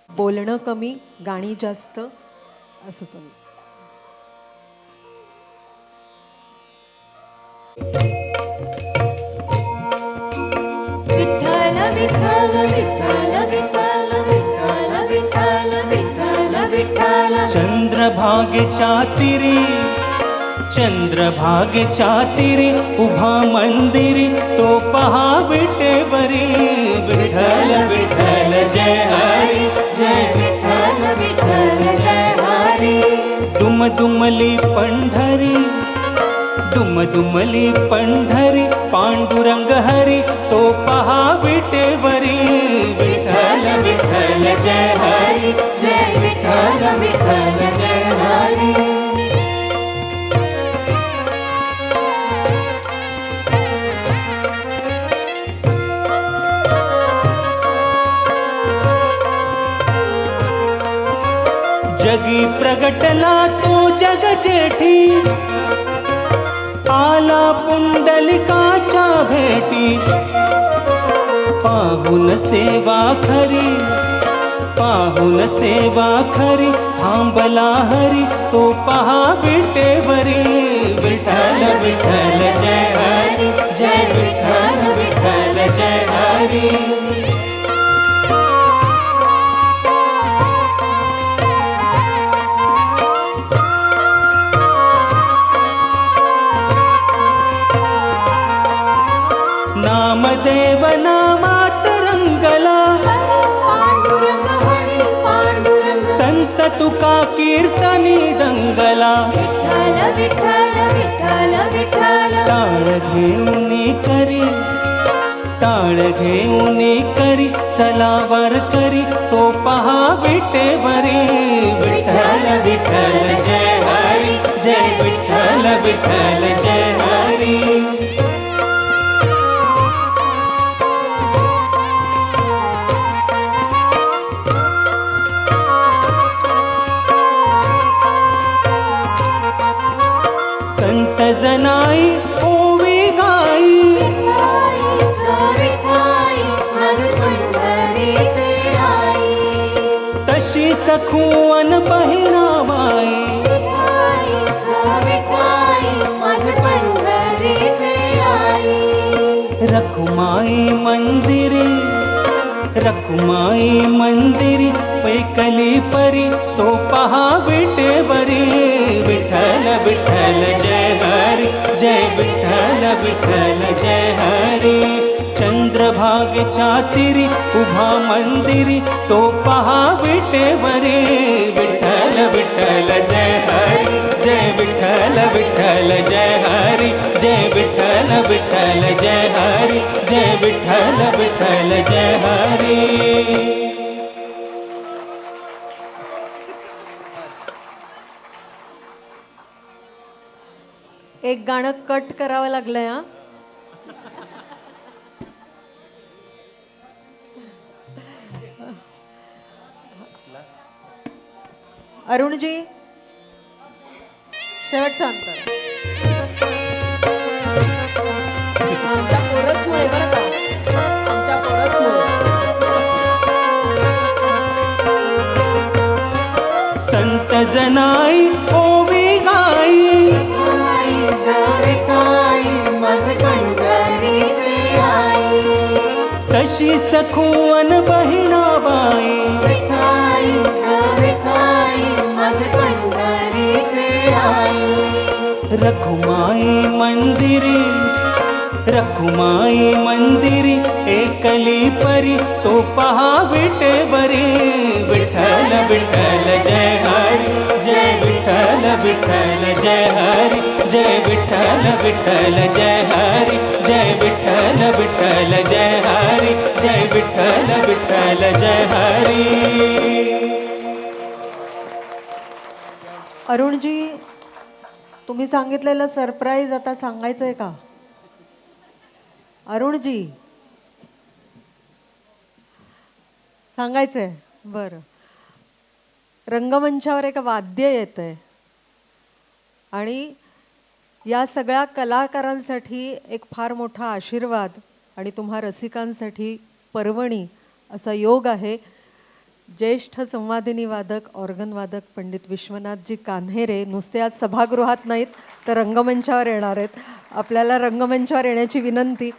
S1: बोलणं कमी गाणी जास्त असं चालू.
S2: विठ्ठल विठ्ठल विठ्ठल विठ्ठल विठ्ठल विठ्ठल विठ्ठल विठ्ठल
S3: चंद्रभागेच्या तीरी चंद्रभागेच्या तीरी उभा मंदिरी तो पहा विटेवरी विठ्ठल विठ्ठल जय हरी जय
S2: विठ्ठल विठ्ठल जय हरी
S3: दुमदुमली पंढरी दुमदुमली पंढरी पांडुरंग हरी तो पहा विटेवरी विठ्ठल विठ्ठल जय हरी
S2: जय विठ्ठल विठ्ठल जय हरी
S3: जगी प्रगटला तो जग जेठी आला पुंडलिकाच्या भेटी पाहून सेवा खरी पाहून सेवा खरी थांबला हरी तो पहा विटेवरी विठ्ठल विठ्ठल जय हरी जय विठ्ठल विठ्ठल जय हरी नामदेव नामात रंगला
S2: पांडुरंग हरी पांडुरंग
S3: संत तुका कीर्तनी दंगला
S2: विठ्ठल विठ्ठल विठ्ठल विठ्ठल
S3: टाळ घेऊन करी चला वर करी तो पहा विटेवरी विठ्ठल विठ्ठल जय हरी जय विठ्ठल विठ्ठल जय हरी संत जनाई ओवी गाई तशी सखुवन बहिणाबाई रखुमाई मंदिरी पैकली परी तो पहा विटेवरी विठ्ठल विठ्ठल जय हरी जय विठ्ठल विठ्ठल जय हरी चंद्रभागेच्या तीरी उभा मंदिरी तो पहा विटेवरी विठ्ठल विठ्ठल जय हरी जय विठ्ठल विठ्ठल जय हरी जय विठ्ठल विठ्ठल जय हरी जय विठ्ठल विठ्ठल जय हरी
S1: एक गाणं कट करावं लागलंय हा. अरुणजी शेवटचं अंतर.
S2: आमच्या कोरसमुळे बरं का, आमच्या कोरसमुळे.
S3: संत जनाई ओवी गाई तशी सखुवन बहिणाबाई रखुमाई मंदिरी एकली परी तो पहा विटे बरी. विठ्ठल विठ्ठल जय हरी जय विठ्ठल विठ्ठल जय हरी जय विठ्ठल विठ्ठल जय हरी जय विठ्ठल विठ्ठल जय हरी जय विठ्ठल विठ्ठल जय हरी.
S1: अरुणजी तुम्ही सांगितलेलं सरप्राईज आता सांगायचंय का? अरुणजी सांगायचंय. बरं, रंगमंचावर एक वाद्य येतंय आणि या सगळ्या कलाकारांसाठी एक फार मोठा आशीर्वाद आणि तुम्हा रसिकांसाठी पर्वणी असा योग आहे. ज्येष्ठ संवादिनी वादक ऑर्गन वादक पंडित विश्वनाथजी कान्हेरे नुसते आज सभागृहात नाहीत तर रंगमंचावर येणार आहेत. आपल्याला रंगमंचावर येण्याची विनंती.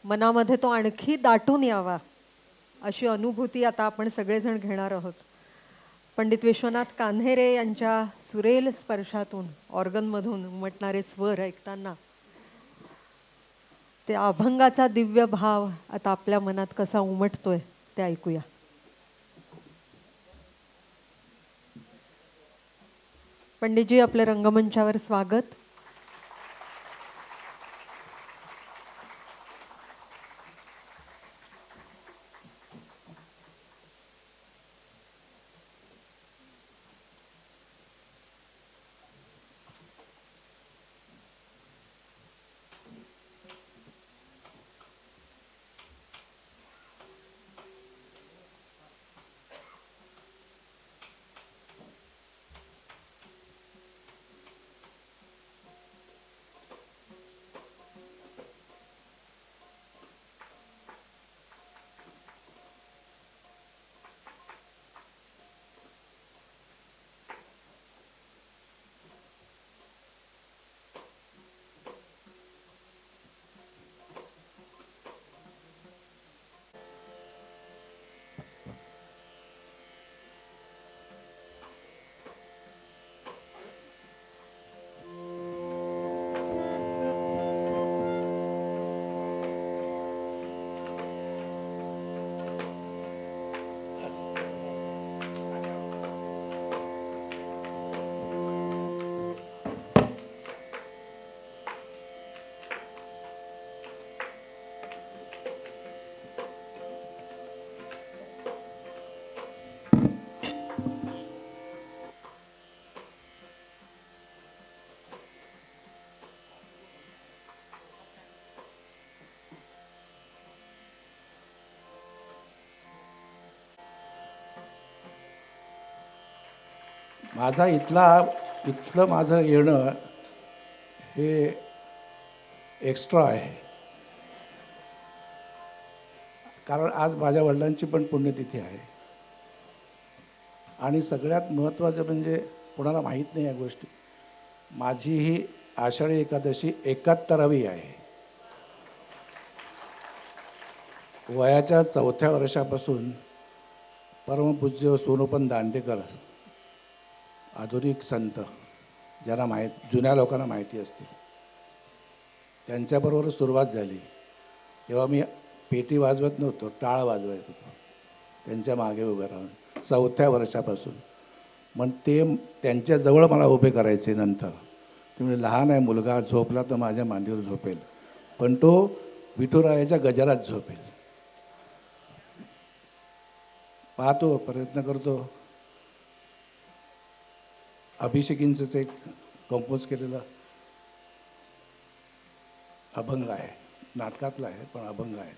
S1: मनामध्ये तो आणखी दाटून यावा अशी अनुभूती आता आपण सगळेजण घेणार आहोत. पंडित विश्वनाथ कान्हेरे यांच्या सुरेल स्पर्शातून ऑर्गनमधून उमटणारे स्वर ऐकताना ते अभंगाचा दिव्य भाव आता आपल्या मनात कसा उमटतोय ते ऐकूया. पंडितजी आपल्या रंगमंचावर स्वागत.
S7: इथलं माझं येणं हे एक्स्ट्रा आहे, कारण आज माझ्या वडिलांची पण पुण्यतिथी आहे. आणि सगळ्यात महत्त्वाचं म्हणजे कोणाला माहीत नाही या गोष्टी, माझी ही आषाढी एकादशी 71वी आहे. वयाच्या 4थ्या वर्षापासून परमपूज्य सोनोपंत दांडेकर आधुनिक संत, ज्यांना जुन्या लोकांना माहिती असतील, त्यांच्याबरोबर सुरुवात झाली. तेव्हा मी पेटी वाजवत नव्हतो, टाळ वाजवत होतो त्यांच्या मागे उभं राहून 4थ्या वर्षापासून. मग ते त्यांच्याजवळ मला उभे करायचे. नंतर ते म्हणजे लहान आहे मुलगा, झोपला तर माझ्या मांडीवर झोपेल, पण तो विठुरायाच्या गजरात झोपेल. पाहतो, प्रयत्न करतो, अभिषेकींचंच एक कंपोज केलेलं अभंग आहे, नाटकातला आहे पण अभंग आहे.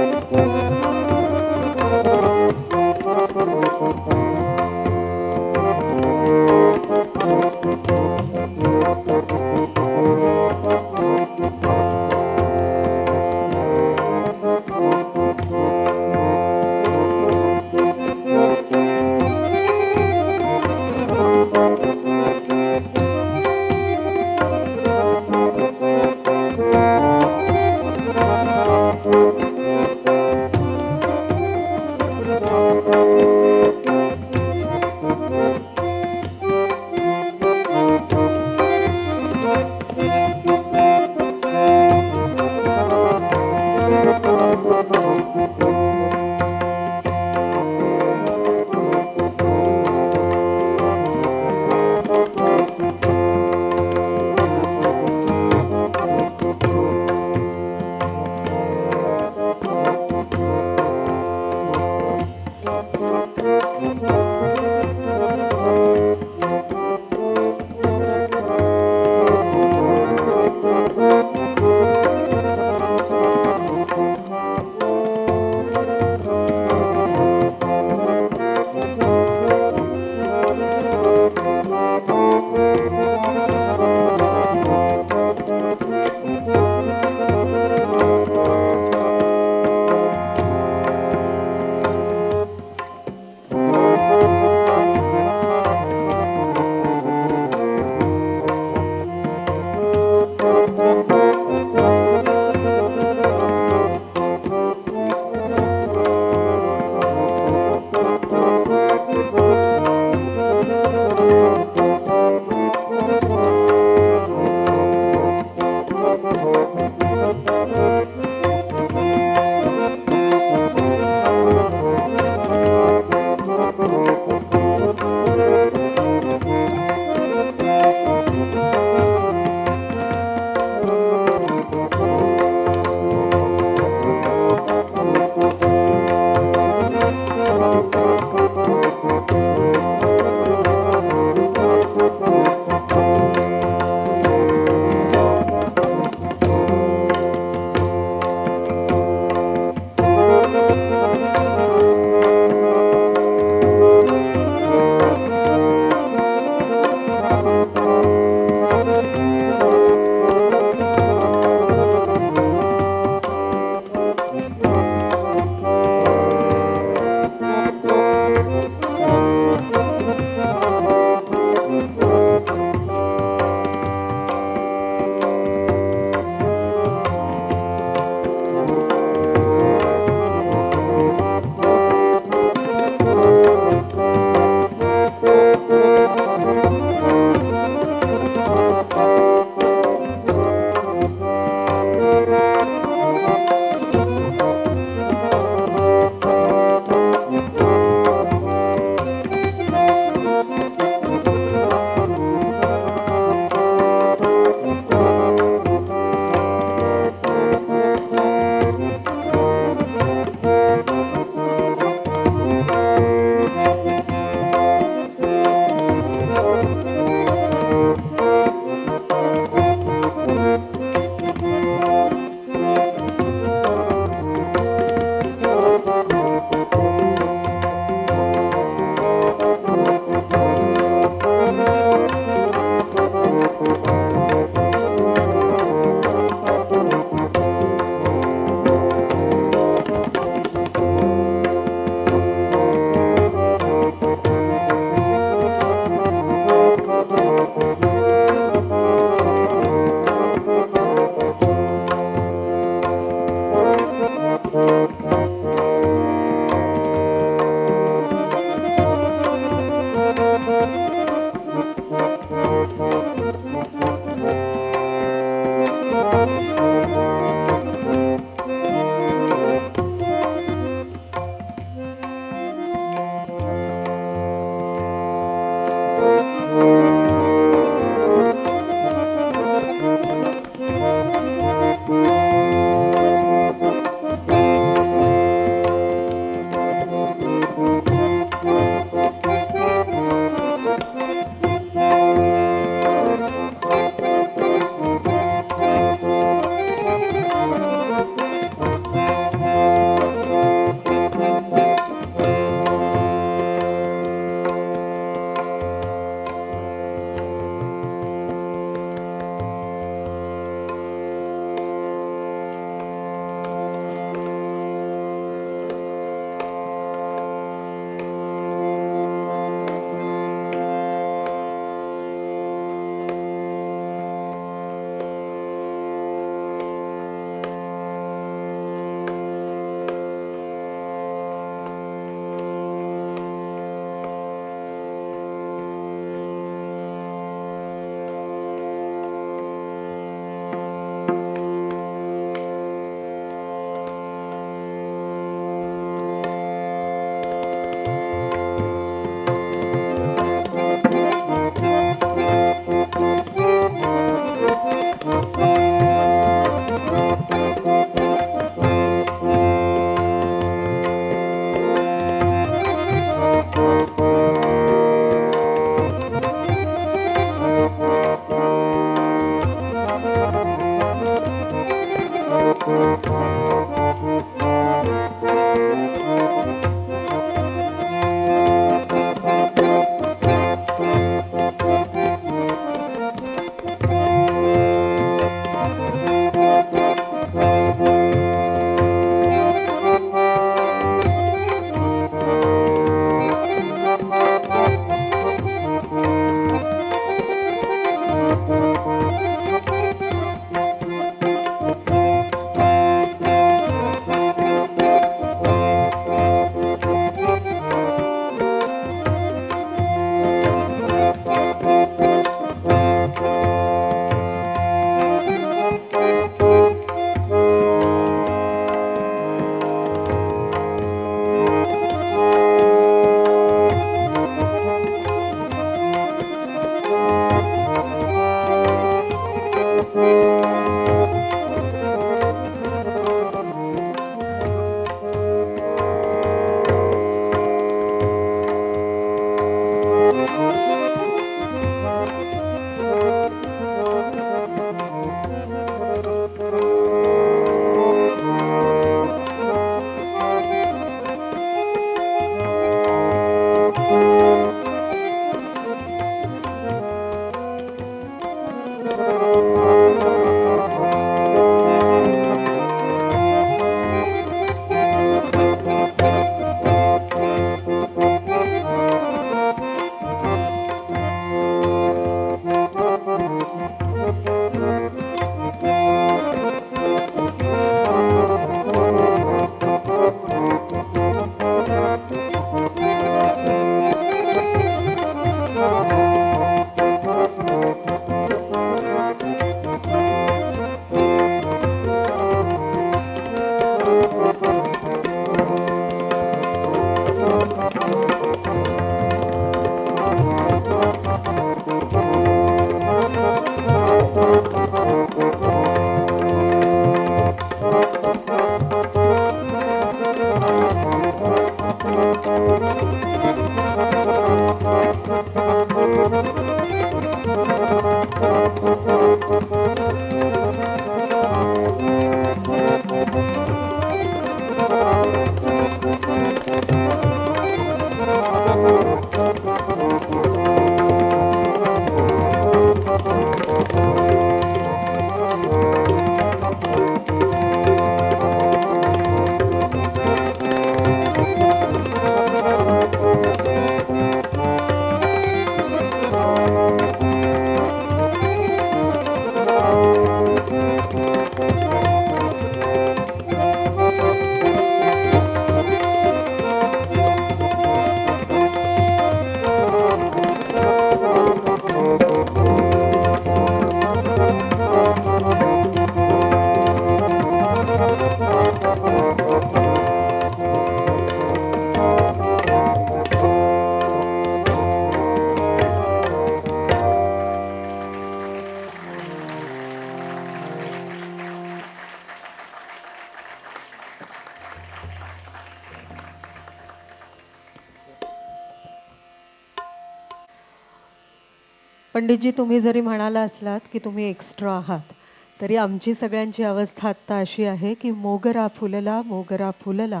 S1: पंडितजी, तुम्ही जरी म्हणाला असलात की तुम्ही एक्स्ट्रा आहात, तरी आमची सगळ्यांची अवस्था आत्ता अशी आहे की मोगरा फुलला,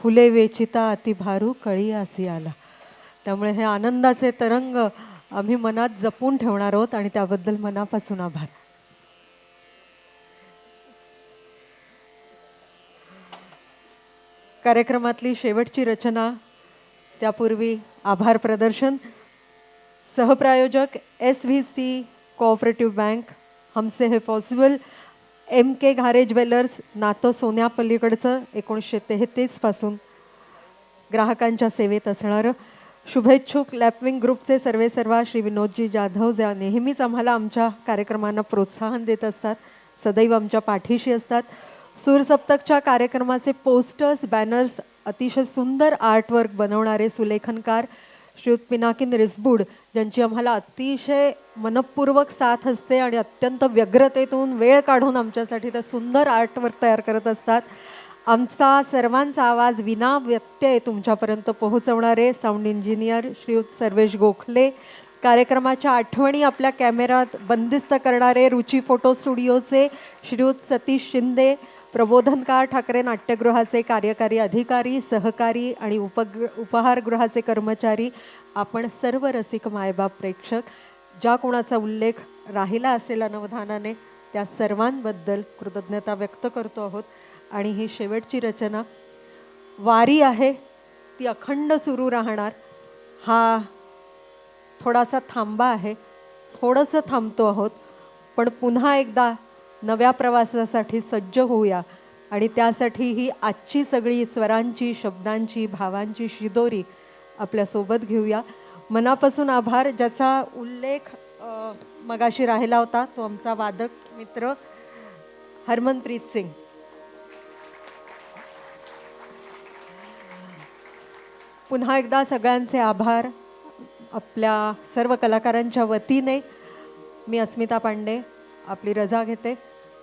S1: फुले वेचिता अति भारू कळी आसी आला. त्यामुळे हे आनंदाचे तरंग आम्ही मनात जपून ठेवणार आहोत आणि त्याबद्दल मनापासून आभार. कार्यक्रमातली शेवटची रचना, त्यापूर्वी आभार प्रदर्शन. सहप्रायोजक SVC कोऑपरेटिव्ह बँक, हमसे है पॉसिबल, MK घारे ज्वेलर्स, नातं सोन्यापल्लीकडचं, 1933 पासून ग्राहकांच्या सेवेत असणारं. शुभेच्छुक लॅपविंग ग्रुपचे सर्वेसर्वा श्री विनोदजी जाधव, जे नेहमीच आम्हाला आमच्या कार्यक्रमांना प्रोत्साहन देत असतात, सदैव आमच्या पाठीशी असतात. सूरसप्तकच्या कार्यक्रमाचे पोस्टर्स, बॅनर्स, अतिशय सुंदर आर्टवर्क बनवणारे सुलेखनकार श्रीयुत पिनाकिन रिसबूड, ज्यांची आम्हाला अतिशय मनपूर्वक साथ असते आणि अत्यंत व्यग्रतेतून वेळ काढून आमच्यासाठी ते सुंदर आर्टवर्क तयार करत असतात. आमचा सर्वांचा आवाज विना व्यत्यय तुमच्यापर्यंत पोहोचवणारे साऊंड इंजिनियर श्रीयुत सर्वेश गोखले, कार्यक्रमाच्या आठवणी आपल्या कॅमेऱ्यात बंदिस्त करणारे रुची फोटो स्टुडिओचे श्रीयुत सतीश शिंदे, प्रबोधनकार ठाकरे नाट्यगृहाचे कार्यकारी अधिकारी, सहकारी आणि उपहारगृहाचे कर्मचारी, आपण सर्व रसिक मायबाप प्रेक्षक, ज्या कोणाचा उल्लेख राहिला असेल अनवधानाने, त्या सर्वांबद्दल कृतज्ञता व्यक्त करतो आहोत. आणि ही शेवटची रचना वारी आहे, ती अखंड सुरू राहणार. हा थोडासा थांबा आहे, थोडंसं थांबतो आहोत, पण पुन्हा एकदा नव्या प्रवासासाठी सज्ज होऊया. आणि त्यासाठी ही आजची सगळी स्वरांची, शब्दांची, भावांची शिदोरी आपल्यासोबत घेऊया. मनापासून आभार. ज्याचा उल्लेख मगाशी राहिला होता तो आमचा वादक मित्र हरमनप्रीत सिंग. पुन्हा एकदा सगळ्यांचे आभार. आपल्या सर्व कलाकारांच्या वतीने मी अस्मिता पांडे आपली रजा घेते.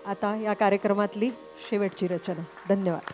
S1: आता या कार्यक्रमातली शेवटची रचना. धन्यवाद.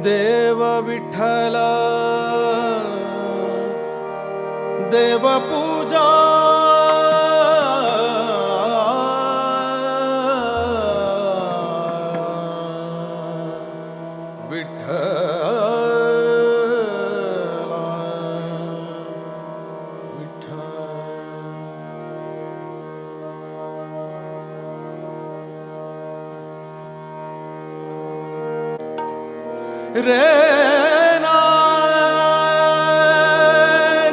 S6: देव विठ्ठल देव पूजा रे ना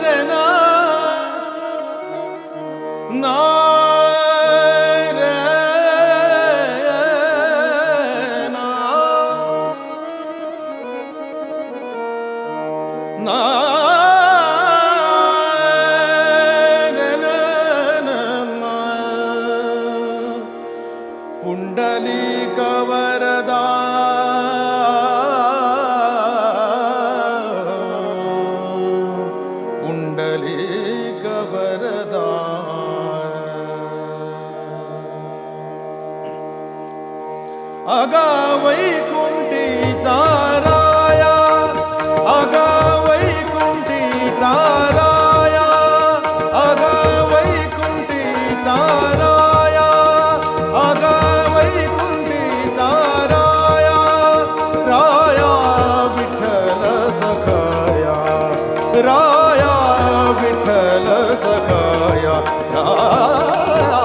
S6: रे ना ना रे ना ना रे ना पुंडलिक वरदा अगा वैकुंठीचा राया, अगा वैकुंठीचा राया, अगा वैकुंठीचा राया, अगा वैकुंठीचा राया, राया विठ्ठल सखाया, राया विठ्ठल सखाया, राया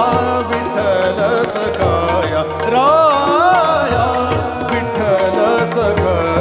S6: विठ्ठल सखाया, राया विठ्ठल सखाया.